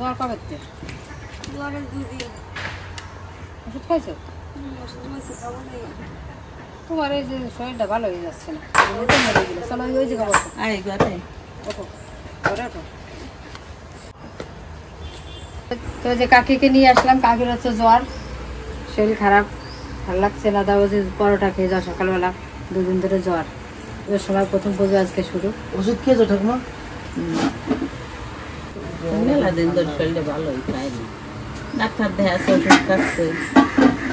জ্বর কবে থেকে? জ্বরের 2 দিন। ওষুধ খাইছো? ওষুধ খাইছি, খাবো না। তোমার এই যে শরীরটা ভালো হয়ে যাচ্ছে না, ওটা মরে গেলে চলো ওই যে খাবো। আয় ঘরে ওঠো, ঘরে ওঠো। তো যে কাকিকে নিয়ে আসলাম, কাকির হচ্ছে জ্বর, শরীর খারাপ, ভালো লাগছে না। তাও যে পরোটা খেয়ে যাও সকালবেলা, 2 দিন ধরে জ্বর। ওই সময় প্রথম পুজো আজকে শুরু। ওষুধ খেয়েছো ঠাকুমা? মেলা দিন ধরে শরীরটা ভালোই খায়নি, ডাক্তার দেখাচ্ছে, ওষুধ খাচ্ছে।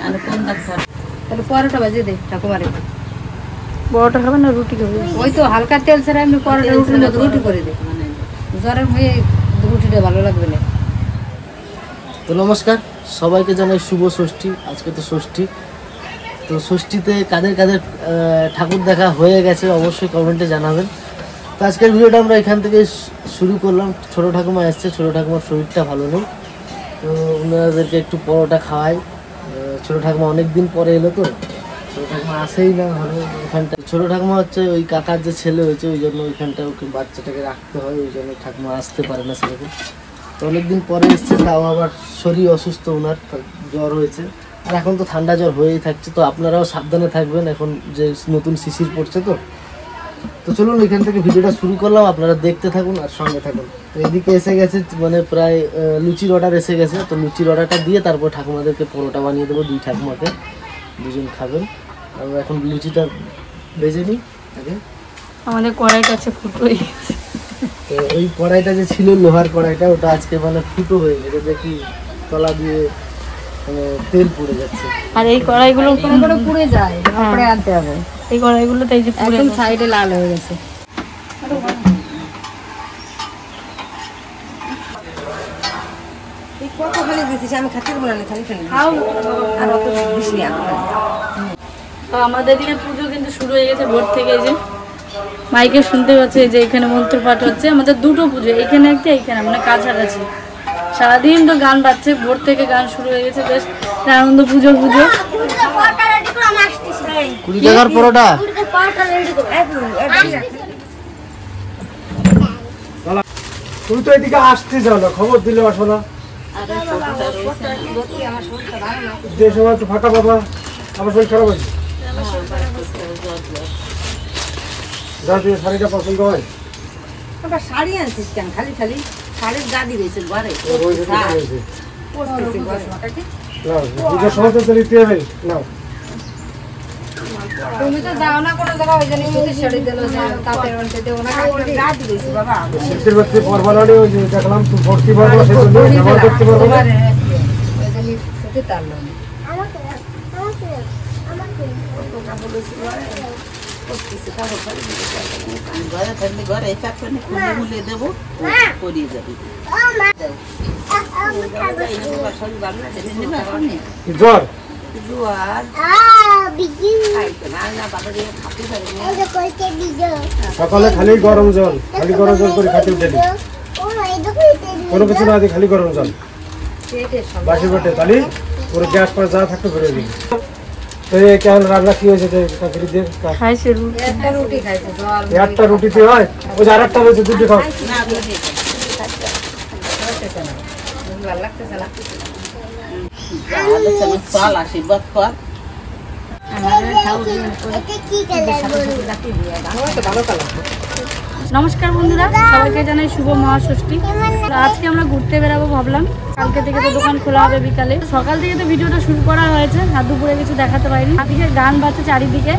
আর কোন ডাক্তার? তাহলে পরোটা বাজিয়ে দে ঠাকুমারে। বড়টা খাবেন না রুটি খাবেন? ওই তো হালকা তেল ছাড়া এমনি পরোটা রুটি করে দে, জ্বরের হয়ে রুটিটা ভালো লাগবে না। তো নমস্কার সবাইকে, জানাই শুভ ষষ্ঠী। আজকে তো ষষ্ঠী, তো ষষ্ঠীতে কাদের কাদের ঠাকুর দেখা হয়ে গেছে অবশ্যই কমেন্টে জানাবেন। তো আজকের ভিডিওটা আমরা এখান থেকে শুরু করলাম। ছোটো ঠাকুমা এসছে, ছোটো ঠাকুমার শরীরটা ভালো নেই, তো ওনাদেরকে একটু পরোটা খাওয়াই। ছোটো ঠাকুমা অনেক দিন পরে এলো, তো ছোটো ঠাকুমা আসেই না ঘরে। ওইখানটা ছোটো ঠাকুমা হচ্ছে ওই কাকার যে ছেলে হয়েছে, ওই জন্য ওইখানটা ওকে বাচ্চাটাকে রাখতে হয়, ওই জন্য ঠাকুমা আসতে পারে না সেরকম। তো অনেকদিন পরে এসছে, তাও আবার শরীর অসুস্থ, ওনার জ্বর হয়েছে। আর এখন তো ঠান্ডা জ্বর হয়েই থাকছে, তো আপনারাও সাবধানে থাকবেন, এখন যে নতুন শিশির পড়ছে। তো চলুন এখান থেকে ভিডিওটা শুরু করলাম, আপনারা দেখতে থাকুন আর সঙ্গে থাকুন। তো এদিকে এসে গেছে, মানে প্রায় লুচির অর্ডার এসে গেছে। তো লুচির অর্ডারটা দিয়ে তারপর ঠাকুমাদেরকে পরোটা বানিয়ে দেবো, 2 ঠাকুমাকে, 2জন খাবেন। আমরা এখন লুচিটা ভেজে নিই আগে। আমাদের কড়াইটা আছে ফুটো হয়ে গেছে। তো ওই কড়াইটা যে ছিল লোহার কড়াইটা, ওটা আজকে মানে ফুটো হয়ে গেছে, দেখি তলা দিয়ে তেল পড়ে যাচ্ছে। আর এই কড়াইগুলো করে পুড়ে যায়, পরে আনতে হবে। এই কড়াইগুলো তাই যে পুরো একদম সাইডে লাল হয়ে গেছে। কত খালি দিয়েছিস, আমি খাতে পারবো না, খালি খালি খাও। আর অত বেশি না। তো আমাদের দিকে পুজো কিন্তু শুরু হয়ে গেছে ভোর থেকে। এই যে মাইকে শুনতে পাচ্ছে যে এখানে মন্ত্র পাঠ হচ্ছে। আমাদের 2টো পুজো, এখানে একটা, এখানে মানে কাছাকাছি। সারাদিন তো গান বাজছে, ভোর থেকে গান শুরু হয়ে গেছে, বেশ আনন্দ। পুজো 20 টাকার পরোটা। তুমি তো এদিকে আসতে যাও না, খবর দিলে আসো না। যে সময় একটু ফাঁকা বাবা, আমার শরীর খারাপ হয়েছে। যা তুই শাড়িটা পছন্দ হয়। শাড়ি আনছিস কেন? খালি খালি শাড়ির গাদি রয়েছে ঘরে। পুজোর সময় তো নিতে হবে। নাও, তুমি তো যাও না কোনো জায়গায়, ওই জন্য সুতির শাড়ি দিল, তাঁতের আনতে দেবো না, গাদি রয়েছে বাবা। শীতের বাচ্চা পরবানি ওই যে দেখলাম তুই ভর্তি পারবো, সেজন্য ব্যবহার করতে পারবো না। ওই জন্য সুতির তারলো না। ঘরে থাকলে ঘরে চাকরি খুলে দেবো, করিয়ে যাবি। জ্বর সকালে খালি গরম জল, খালি গরম জল করে খাতে উঠে কোনো কিছু না দিয়ে খালি গরম জল বাসি পেটে, তাহলে পুরো গ্যাস পরে যা থাকতে করে দিই। কেমন রান্না কি হয়েছে? একটা রুটি খাইছে, জল একটা রুটিতে হয়, ওই যে আরেকটা রয়েছে, 2টো খাও। ভালো লাগতেছে না। চল আশীর্বাদ কর। নমস্কার বন্ধুরা, সবাইকে জানাই শুভ মহাষষ্ঠী। আজকে আমরা ঘুরতে বেরাবো ভাবলাম। কালকে থেকে তো দোকান খোলা হবে বিকালে। সকাল থেকে তো ভিডিওটা শুরু করা হয়েছে, আর দুপুরে কিছু দেখাতে পারিনি। আজকে গান বাজছে চারিদিকে।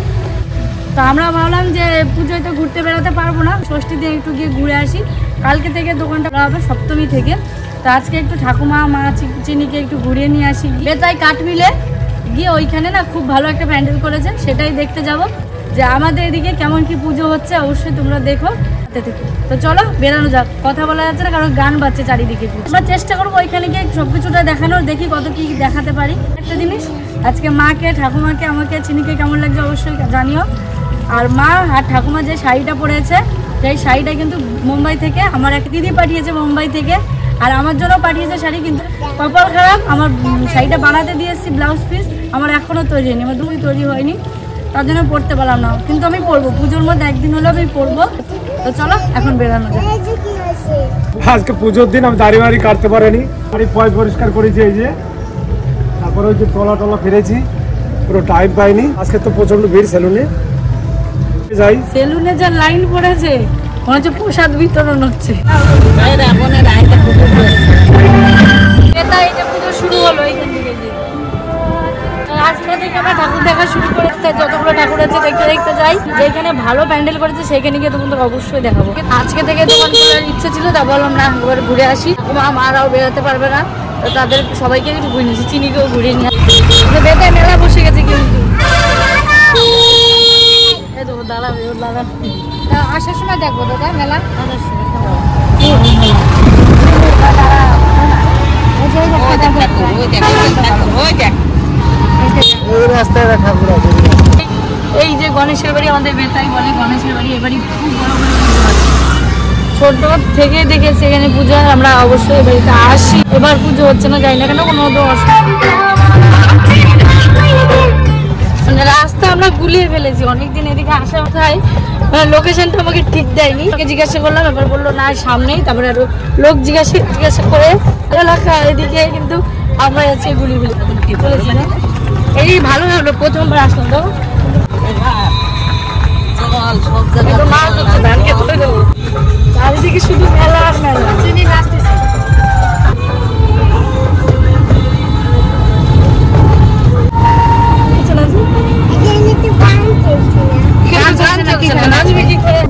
তো আমরা ভাবলাম যে পুজোয় তো ঘুরতে বেড়াতে পারবো না, ষষ্ঠীতে একটু গিয়ে ঘুরে আসি। কালকে থেকে দোকানটা খোলা হবে, সপ্তমী থেকে। তো আজকে একটু ঠাকুমা মা চিনিকে একটু ঘুরিয়ে নিয়ে আসি। বেতাই কাঠমিলে গিয়ে ওইখানে না খুব ভালো একটা প্যান্ডেল করেছে, সেটাই দেখতে যাব যে আমাদের এদিকে কেমন কি পুজো হচ্ছে। অবশ্যই তোমরা দেখো। তো চলো বেরানো যাক, কথা বলা যাচ্ছে না কারণ গান বাজছে চারিদিকে। আমরা চেষ্টা করবো ওইখানে গিয়ে সবকিছুটা দেখানোর, দেখি কত কি দেখাতে পারি। একটা জিনিস, আজকে মাকে, ঠাকুমাকে, আমাকে, চিনিকে কেমন লাগছে অবশ্যই জানিও। আর মা আর ঠাকুমা যে শাড়িটা পরেছে, সেই শাড়িটা কিন্তু মুম্বাই থেকে আমার এক দিদি পাঠিয়েছে, মুম্বাই থেকে। আর আমার জন্য পাঠিয়েছে শাড়ি, কিন্তু কপাল খারাপ, আমার শাড়িটা বানাতে দিয়ে এসেছি ব্লাউজ পিস, আমার এখনও তৈরি হয়নি, আমার দুই তৈরি হয়নি। তার জন্য পড়তে পারলাম না, কিন্তু আমি পড়বো, পুজোর মধ্যে একদিন হলেও আমি পড়বো। তো চলো এখন বেরানো যায়। আজকে পুজোর দিন আমি দাড়ি বাড়ি কাটতে পারিনি, বাড়ি পয় পরিষ্কার করেছি এই যে, তারপরে ওই যে টলা ফিরেছি, পুরো টাইম পাইনি। আজকে তো প্রচন্ড ভিড় সেলুনে যাই, সেলুনে যা লাইন পড়েছে মনে হচ্ছে প্রসাদ বিতরণ হচ্ছে। পুজো শুরু হলো এইখান থেকে, আজকে থেকে আমরা ঠাকুর দেখা শুরু করে যতগুলো ঠাকুর আছে দেখতে দেখতে যাই। যেখানে ভালো প্যান্ডেল করেছে সেখানে গিয়ে তোমাদের অবশ্যই দেখাবো। আজকে থেকে দোকান খোলার ইচ্ছে ছিল, তা বললাম না একবার ঘুরে আসি, মারাও বেরোতে পারবে না, তো তাদের সবাইকে একটু ঘুরে নিয়েছি, চিনিকেও ঘুরিয়ে নিয়ে বেতায় মেলা বসে গেছে। কিন্তু আসার সময় দেখবো দাদা মেলা, এই যে গণেশের বাড়ি, আমাদের বেতাই বলে গণেশের বাড়ি, এবারই খুব বড় করে পুজো হয়। ছোট থেকে দেখে সেখানে পুজো হয়, আমরা অবশ্যই এই বাড়িতে আসি। এবার পুজো হচ্ছে না, যাই না কেন, কোনো রাস্তা আমরা গুলিয়ে ফেলেছি। অনেকদিন এদিকে আসা কোথায় লোকেশনটা আমাকে ঠিক দেয়নি, জিজ্ঞাসা করলাম, এবার বললো না সামনেই। তারপরে আরো লোক জিজ্ঞাসা করে এলাকা এদিকে, কিন্তু আমরা যাচ্ছি গুলি বলেছি না। এই ভালো হলো, প্রথমবার আসলাম তো চারিদিকে শুধু মেলা আর মেলা। চিনি নাচতেছে, নাচবে কি করে?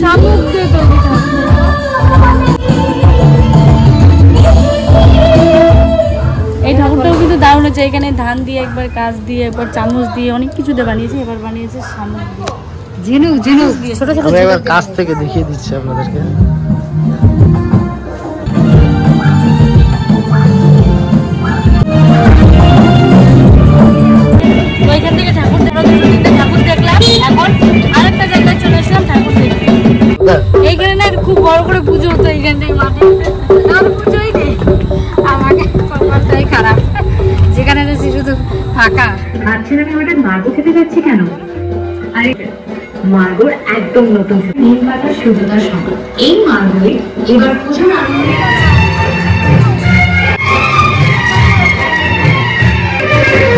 শামুক দিয়ে তৈরি ঠাকুর। এই ঠাকুরটাও কিন্তু দারুণ হচ্ছে। এখানে ধান দিয়ে, একবার কাজ দিয়ে, একবার চামচ দিয়ে, অনেক কিছু দিয়ে বানিয়েছে। এবার বানিয়েছে শামুক দিয়ে, ঝিনুক ছোট ছোট। এবার কাছ থেকে দেখিয়ে দিচ্ছি আপনাদেরকে। ওইখান থেকে ঠাকুর ঠাকুর দেখলাম, এখন আরেকটা জায়গায় চলে আসলাম ঠাকুর দেখতে। এইখানে না খুব বড় করে পুজো হতো এইখান থেকে মাঠে, পুজোই নেই। আমাকে কপালটাই খারাপ, যেখানে শুধু ফাঁকা। আচ্ছা আমি হঠাৎ মার্গো খেতে যাচ্ছি কেন? আরে মার্গোর একদম নতুন নিম পাতার শুদ্ধতার সঙ্গে এই মার্গোয় এবার পুজোর আনন্দ।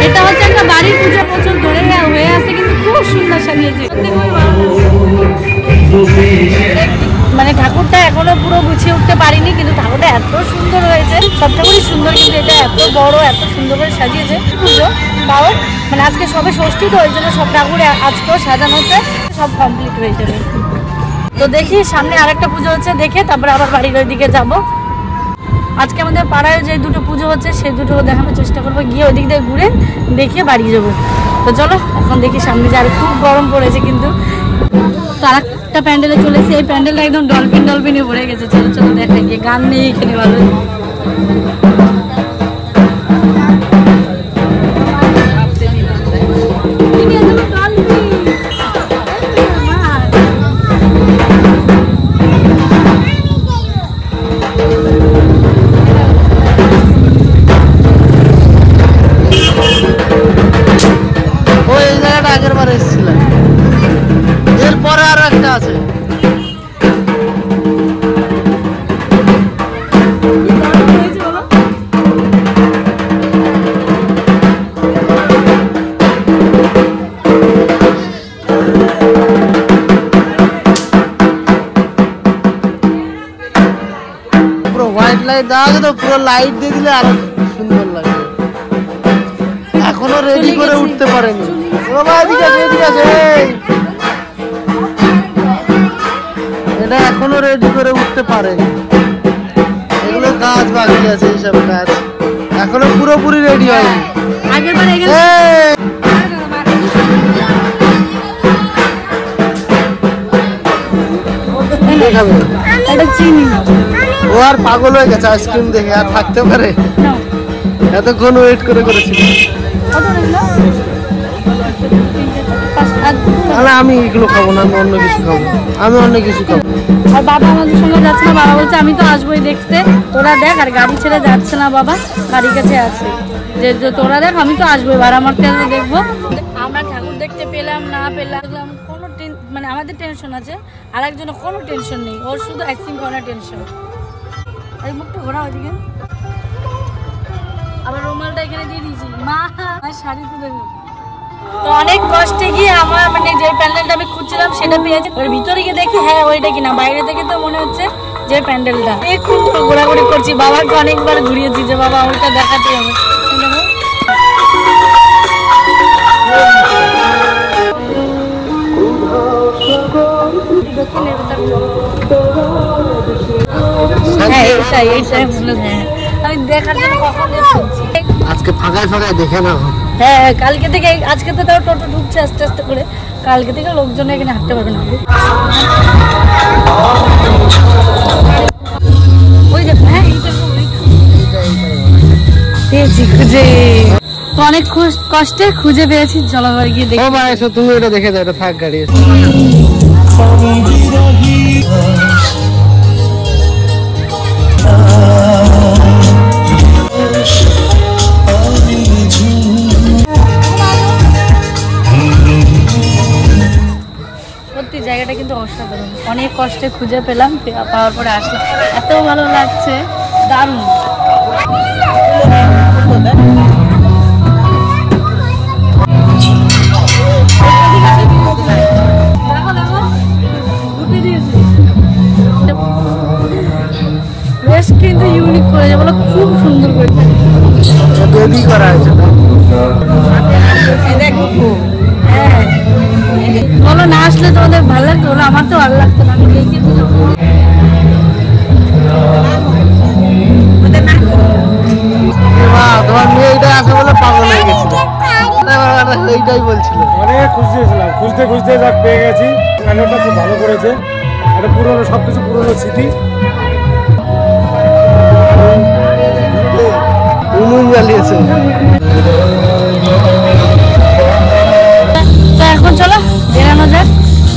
এটা হচ্ছে একটা বাড়ির পুজো, বছর ধরে হয়ে আছে, কিন্তু খুব সুন্দর সাজিয়েছে। মানে ঠাকুরটা এখনো পুরো গুছিয়ে উঠতে পারিনি, কিন্তু ঠাকুরটা এত সুন্দর হয়েছে। সব ঠাকুরই সুন্দর, কিন্তু এটা এত বড়, এত সুন্দর করে সাজিয়েছে পুজো। তাও মানে আজকে সবে ষষ্ঠী, তো ওই জন্য সব ঠাকুর আজকেও সাজানো হচ্ছে, সব কমপ্লিট হয়ে যাবে। তো দেখি সামনে আরেকটা পুজো হচ্ছে, দেখে তারপরে আবার বাড়ির ওই দিকে যাবো। আজকে আমাদের পাড়ায় যে দুটো পুজো হচ্ছে সেই দুটো দেখানোর চেষ্টা করবো, গিয়ে ওই দিক দিয়ে ঘুরে দেখে বাড়ি যাবো। তো চলো এখন দেখি সামনে যে, আর খুব গরম পড়েছে কিন্তু। তো আরেকটা প্যান্ডেলে চলেছি, এই প্যান্ডেলটা একদম ডলফিনে ভরে গেছে। চলো দেখাই, গিয়ে গান নেই এখানে ভালো। এরপরে আরো একটা আছে। পুরো হোয়াইট লাইট দেওয়া আছে, তো পুরো লাইট দিয়ে দিলে আরো সুন্দর লাগবে। এখনো রেডি করে উঠতে পারেনি। এটা এখনো রেডি করে উঠতে পারেনি, এগুলো কাজ বাকি আছে, এইসব কাজ এখনো পুরোপুরি রেডি হয়নি। ও আর পাগল হয়ে গেছে আইসক্রিম দেখে, আর থাকতে পারে? এতক্ষণ ওয়েট করে করেছিল। তাহলে আমি এগুলো খাবো না, আমি অন্য কিছু খাবো, আর বাবা আমাদের সঙ্গে যাচ্ছে না, বাবা বলছে আমি তো আসবোই দেখতে, তোরা দেখ, আর গাড়ি ছেড়ে যাচ্ছে না বাবা, গাড়ির কাছে আছে যে তোরা দেখ, আমি তো আসবোই, ভাড়া মারতে আসবো, দেখবো। আমরা ঠাকুর দেখতে পেলাম না পেলাম কোনো মানে আমাদের টেনশন আছে, আর একজনের কোনো টেনশন নেই, ওর শুধু আইসক্রিম খাওয়ানোর টেনশন। এই মুখটা ঘোরা ওইদিকে, আবার রুমালটা এখানে দিয়ে দিয়েছি, মা শাড়ি তো দেখো। তো অনেক কষ্টে গিয়ে আমার মানে যে প্যান্ডেলটা আমি খুঁজছিলাম সেটা পেয়েছি, ওর ভিতরে গিয়ে দেখি হ্যাঁ ওইটা কিনা, বাইরে থেকে তো মনে হচ্ছে যে প্যান্ডেলটা। খুব ঘোরাঘুরি করছি, বাবাকে অনেকবার ঘুরিয়েছি যে বাবা ওইটা দেখাতে হবে। হ্যাঁ এইটাই বলে, হ্যাঁ আমি দেখার জন্য কখন আজকে ফাঁকায় দেখে না। হ্যাঁ কালকে থেকে, আজকে তো তাও টোটো ঢুকছে আস্তে আস্তে করে, কালকে থেকে লোকজন এখানে হাঁটতে পারবে না। ওই দেখো, হ্যাঁ পেয়েছি খুঁজে, তো অনেক কষ্টে খুঁজে পেয়েছি, জলাবার গিয়ে দেখো। ও মা এসো, তুমি এটা দেখে দাও, এটা থাক গাড়ি। সত্যি জায়গাটা কিন্তু অসাধারণ, অনেক কষ্টে খুঁজে পেলাম, পাওয়ার পরে আসলাম, এত ভালো লাগছে, দারুণ। বেশ কিন্তু ইউনিক করেছে, বলো খুব সুন্দর করেছে, বেবি করা হয়েছে। হ্যাঁ বলো না আসলে তোমাদের ভালো লাগতো, বলো আমার তো ভালো লাগতো না, আমি দেখেছিলাম। তোমার মেয়ে এইটা আছে বলে পাগল হয়ে গেছিল, এইটাই বলছিল। অনেক খুঁজতেছিলাম, খুঁজতে যাক পেয়ে গেছি। প্যান্ডেলটা খুব ভালো করেছে, এটা পুরোনো, সবকিছু পুরোনো স্মৃতি। উনুন জ্বালিয়েছে। তো এখন চলো বেরানো যাক,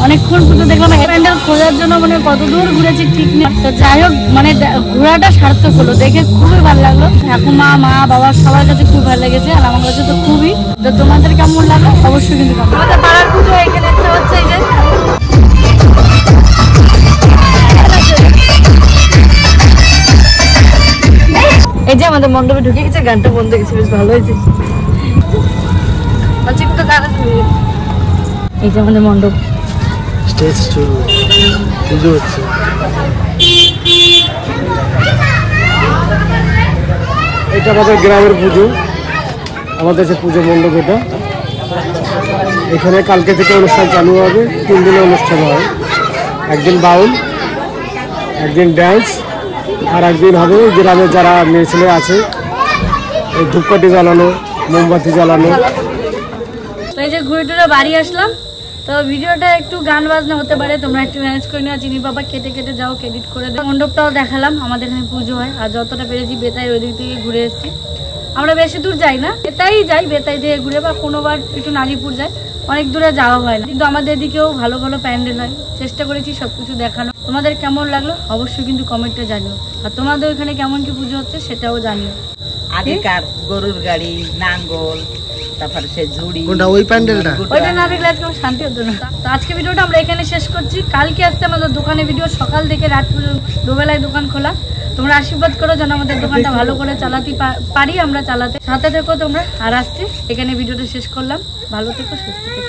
অনেকক্ষণ পুজো দেখলাম, প্যান্ডেল খোঁজার জন্য মানে কত দূর ঘুরেছি ঠিক নেই। তো যাই হোক মানে ঘোরাটা সার্থক হলো, দেখে খুবই ভালো লাগলো, ঠাকুমা মা বাবা সবার কাছে খুব ভালো লেগেছে, আর আমার কাছে তো খুবই। তো তোমাদের কেমন লাগলো অবশ্যই কিন্তু আমাদের পাড়ার পুজো এখানে একটা হচ্ছে, এই যে আমাদের মণ্ডপে ঢুকে গেছে, গানটা বন্ধ গেছে, বেশ ভালো হয়েছে। এই যে আমাদের মণ্ডপ, স্টেজ শুরু, পুজো হচ্ছে। এটা আমাদের গ্রামের পুজো, আমাদের যে পুজো মণ্ডপ এটা। এখানে কালকে থেকে অনুষ্ঠান চালু হবে, 3 দিনে অনুষ্ঠান হয়। একদিন বাউল, একদিন ড্যান্স, আর একদিন হবে গ্রামের যারা মেয়ে ছেলে আছে এই ধূপকাঠি জ্বালানো, মোমবাতি জ্বালানো। তো এই যে ঘুরে টুরে বাড়ি আসলাম, তো ভিডিওটা একটু গান বাজনা হতে পারে, তোমরা একটু ম্যানেজ করে নিও। চিনি বাবা কেটে যাও, এডিট করে দাও। মণ্ডপটাও দেখালাম, আমাদের এখানে পুজো হয়, আর যতটা পেরেছি বেতাই ওই দিক থেকে ঘুরে এসেছি। আমরা বেশি দূর যাই না, বেতাই যাই, বেতাই দিয়ে ঘুরে, বা কোনোবার একটু নাজিপুর যাই, অনেক দূরে যাওয়া হয় না। কিন্তু আমাদের এদিকেও ভালো ভালো প্যান্ডেল হয়, চেষ্টা করেছি সবকিছু দেখানো। তোমাদের কেমন লাগলো অবশ্যই কিন্তু কমেন্টে জানিও, আর তোমাদের ওখানে কেমন কি পুজো হচ্ছে সেটাও জানিও। আগেকার গরুর গাড়ি, নাঙ্গল, তারপরে সে ঝুড়ি, কোনটা ওই প্যান্ডেলটা? ওইটা না দেখলে আজকে আমার শান্তি হতো না। তো আজকে ভিডিওটা আমরা এখানে শেষ করছি। কালকে আসছে আমাদের দোকানে ভিডিও, সকাল থেকে রাত পর্যন্ত দুবেলায় দোকান খোলা। তোমরা আশীর্বাদ করো যেন আমাদের দোকানটা ভালো করে চালাতে পারি, আমরা চালাতে। সাথে থেকো তোমরা। আর আসছি এখানে ভিডিওটা শেষ করলাম। ভালো থেকো, সুস্থ থেকো।